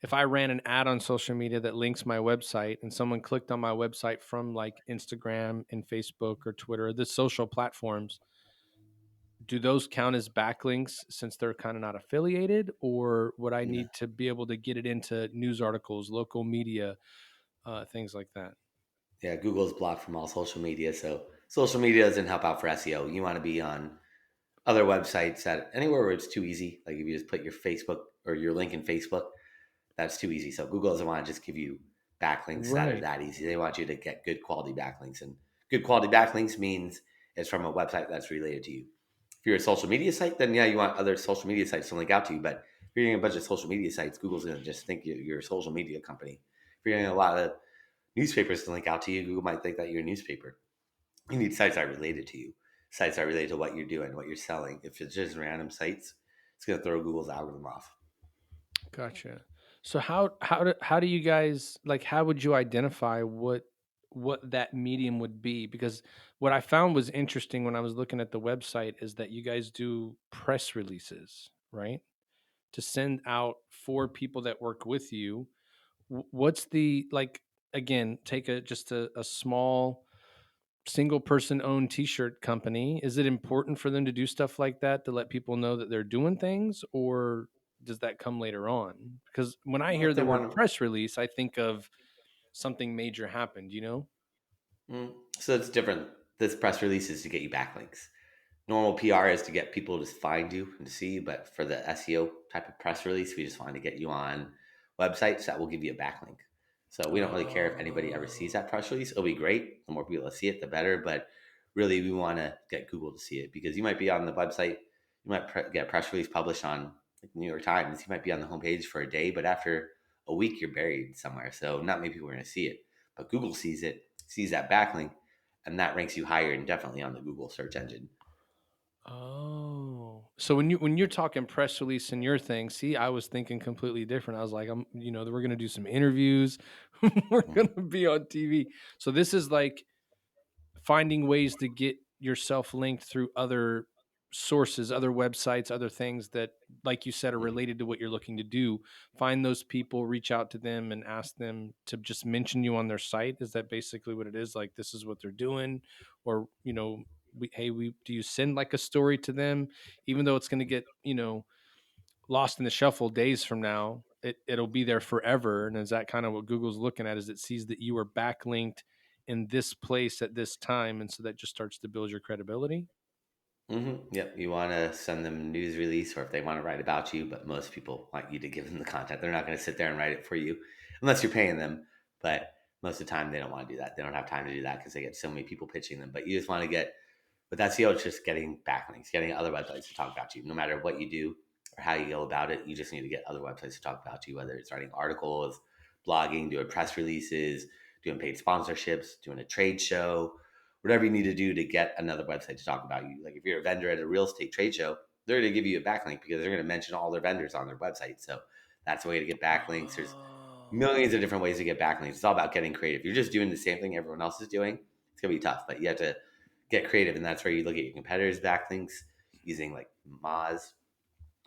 if I ran an ad on social media that links my website and someone clicked on my website from like Instagram and Facebook or Twitter, the social platforms, do those count as backlinks since they're kind of not affiliated, or would I No. need to be able to get it into news articles, local media, things like that? Yeah, Google's blocked from all social media, so social media doesn't help out for SEO. You want to be on other websites that anywhere where it's too easy. Like if you just put your Facebook or your link in Facebook, that's too easy. So Google doesn't want to just give you backlinks that are Right. that easy. They want you to get good quality backlinks, and good quality backlinks means it's from a website that's related to you. If you're a social media site, then yeah, you want other social media sites to link out to you. But if you're getting a bunch of social media sites, Google's going to just think you're a social media company. If you're getting a lot of newspapers to link out to you, Google might think that you're a newspaper. You need sites that are related to you, sites that are related to what you're doing, what you're selling. If it's just random sites, it's going to throw Google's algorithm off. Gotcha. So how do you guys, like, how would you identify what that medium would be? Because what I found was interesting when I was looking at the website is that you guys do press releases, right? To send out for people that work with you. What's the, like, again, take a small single person owned t-shirt company. Is it important for them to do stuff like that to let people know that they're doing things, or does that come later on? Because when I Well, hear if they the word want press release, I think of something major happened, you know? to, so it's different. This press release is to get you backlinks. Normal PR is to get people to find you and to see you, but for the SEO type of press release, we just want to get you on websites that will give you a backlink. So we don't really care if anybody ever sees Oh. that press release. It'll be great. The more people that see it, the better. But really, we want to get Google to see it because you might be on the website, you might get a press release published on like the New York Times. You might be on the homepage for a day, but after a week, you're buried somewhere. So not many people are going to see it. But Google sees it, sees that backlink, and that ranks you higher and definitely on the Google search engine. Oh. So when you're talking press release in your thing, see, I was thinking completely different. I was like, we're gonna do some interviews, we're Mhm. gonna be on TV. So this is like finding ways to get yourself linked through other sources, other websites, other things that, like you said, are Mhm. related to what you're looking to do. Find those people, reach out to them, and ask them to just mention you on their site. Is that basically what it is? Like, this is what they're doing, or we do you send like a story to them, even though it's going to get lost in the shuffle days from now? It'll be there forever. And is that kind of what Google's looking at? Is it sees that you are backlinked in this place at this time, and so that just starts to build your credibility? Yep. You want to send them a news release or if they want to write about you, but most people want you to give them the content. They're not going to sit there and write it for you unless you're paying them. But most of the time, they don't want to do that. They don't have time to do that because they get so many people pitching them. But you just want to get, but that's it's just getting backlinks, getting other websites to talk about you. No matter what you do or how you go about it, you just need to get other websites to talk about you, whether it's writing articles, blogging, doing press releases, doing paid sponsorships, doing a trade show, whatever you need to do to get another website to talk about you. Like if you're a vendor at a real estate trade show, they're going to give you a backlink because they're going to mention all their vendors on their website. So that's a way to get backlinks. There's Oh. millions of different ways to get backlinks. It's all about getting creative. If you're just doing the same thing everyone else is doing, it's going to be tough, but you have to get creative. And that's where you look at your competitors' backlinks using like Moz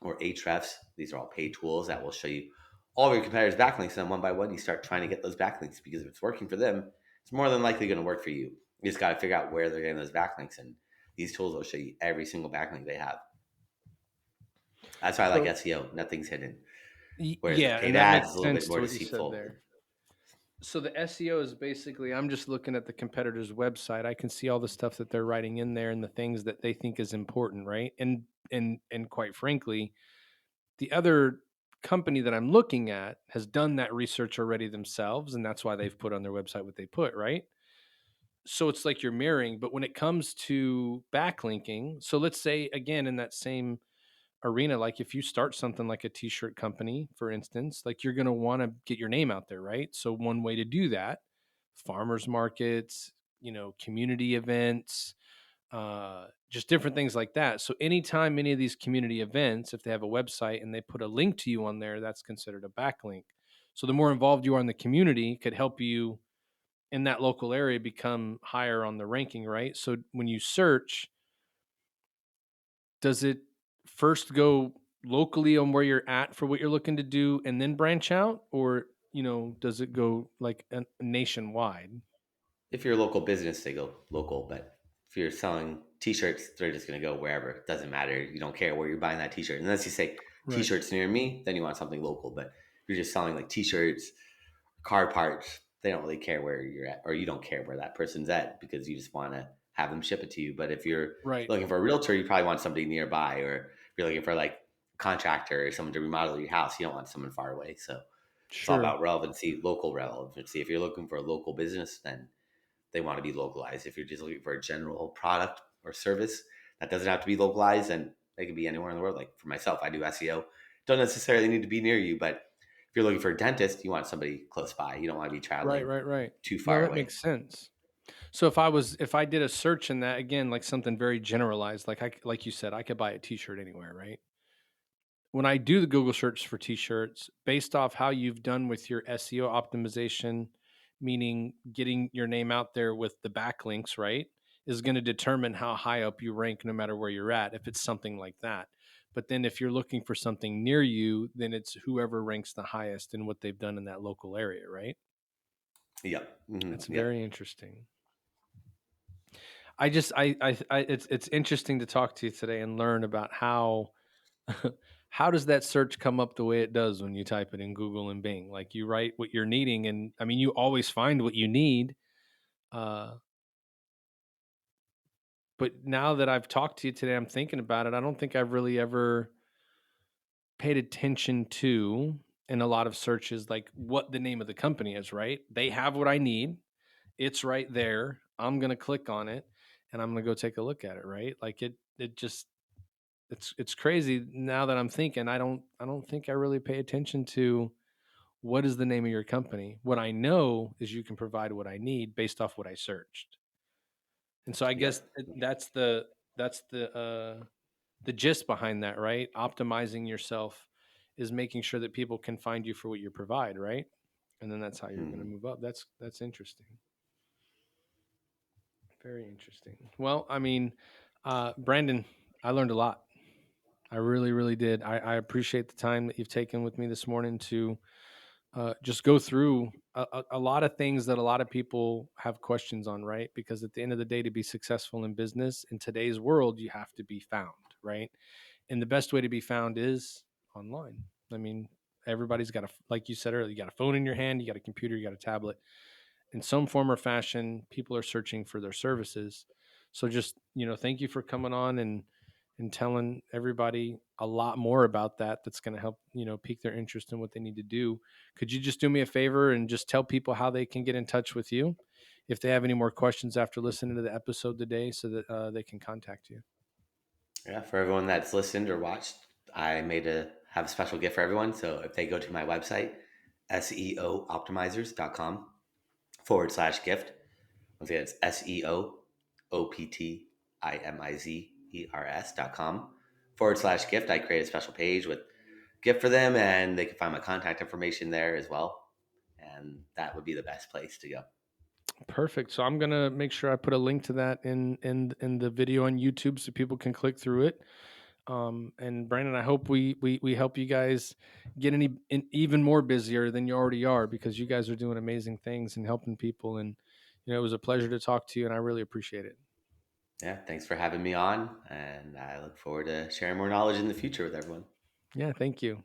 or Ahrefs. These are all paid tools that will show you all of your competitors' backlinks. And then one by one, you start trying to get those backlinks because if it's working for them, it's more than likely going to work for you. You just got to figure out where they're getting those backlinks. And these tools will show you every single backlink they have. That's why I like So SEO. Nothing's hidden. Whereas like yeah, paid and that ads is makes a little bit sense more to what you said deceitful. there. So the SEO is basically, I'm just looking at the competitor's website. I can see all the stuff that they're writing in there and the things that they think is important, right? And quite frankly, the other company that I'm looking at has done that research already themselves, and that's why they've put on their website what they put, right? So it's like you're mirroring, but when it comes to backlinking, so let's say again in that same arena, like if you start something like a t-shirt company, for instance, like you're going to want to get your name out there, right? So one way to do that, farmers markets, community events, just different things like that. So anytime any of these community events, if they have a website and they put a link to you on there, that's considered a backlink. So the more involved you are in the community could help you in that local area become higher on the ranking, right? So when you search, does it first go locally on where you're at for what you're looking to do and then branch out, or does it go like nationwide? If you're a local business, they go local. But if you're selling T-shirts, they're just going to go wherever. It doesn't matter. You don't care where you're buying that T-shirt. Unless you say Right. T-shirts near me, then you want something local. But if you're just selling like T-shirts, car parts, they don't really care where you're at, or you don't care where that person's at because you just want to have them ship it to you. But if you're Right. looking for a realtor, you probably want somebody nearby, or if you're looking for like a contractor or someone to remodel your house, you don't want someone far away. So it's all Sure. about relevancy, local relevancy. If you're looking for a local business, then they want to be localized. If you're just looking for a general product or service that doesn't have to be localized, and they can be anywhere in the world. Like for myself, I do SEO. Don't necessarily need to be near you, but if you're looking for a dentist, you want somebody close by. You don't want to be Right. traveling Right. Right. too No, far that away. makes sense. So if I did a search in that again, like something very generalized, like you said, I could buy a T-shirt anywhere, right? When I do the Google search for T-shirts, based off how you've done with your SEO optimization, meaning getting your name out there with the backlinks, right, is going to determine how high up you rank no matter where you're at, if it's something like that. But then if you're looking for something near you, then it's whoever ranks the highest in what they've done in that local area, right? Yep. That's Yep. very interesting. It's interesting to talk to you today and learn about how does that search come up the way it does when you type it in Google and Bing? Like you write what you're needing, and I mean, you always find what you need. Uh, but now that I've talked to you today, I'm thinking about it. I don't think I've really ever paid attention to in a lot of searches, like what the name of the company is, right? They have what I need. It's right there. I'm going to click on it and I'm going to go take a look at it, right? Like it just, it's crazy now that I'm thinking, I don't think I really pay attention to what is the name of your company. What I know is you can provide what I need based off what I searched. And so I guess Yep. that's the gist behind that, right? Optimizing yourself is making sure that people can find you for what you provide, right? And then that's how you're going to Hmm. move up. That's interesting. Very interesting. Well, I mean, Brandon, I learned a lot. I really, really did. I appreciate the time that you've taken with me this morning to just go through a lot of things that a lot of people have questions on, right? Because at the end of the day, to be successful in business in today's world, you have to be found, right? And the best way to be found is online. I mean, everybody's got a, like you said earlier, you got a phone in your hand, you got a computer, you got a tablet. In some form or fashion, people are searching for their services. So just, thank you for coming on and telling everybody a lot more about that. That's going to help, pique their interest in what they need to do. Could you just do me a favor and just tell people how they can get in touch with you if they have any more questions after listening to the episode today so that they can contact you? Yeah. For everyone that's listened or watched, I made a have a special gift for everyone. So if they go to my website, seooptimizers.com/gift. Once again, it's SEOOptimizers.com /gift. I create a special page with gift for them, and they can find my contact information there as well. And that would be the best place to go. Perfect. So I'm gonna make sure I put a link to that in the video on YouTube so people can click through it. And Brandon, I hope we help you guys get even more busier than you already are because you guys are doing amazing things and helping people. And it was a pleasure to talk to you, and I really appreciate it. Yeah, thanks for having me on, and I look forward to sharing more knowledge in the future with everyone. Yeah, thank you.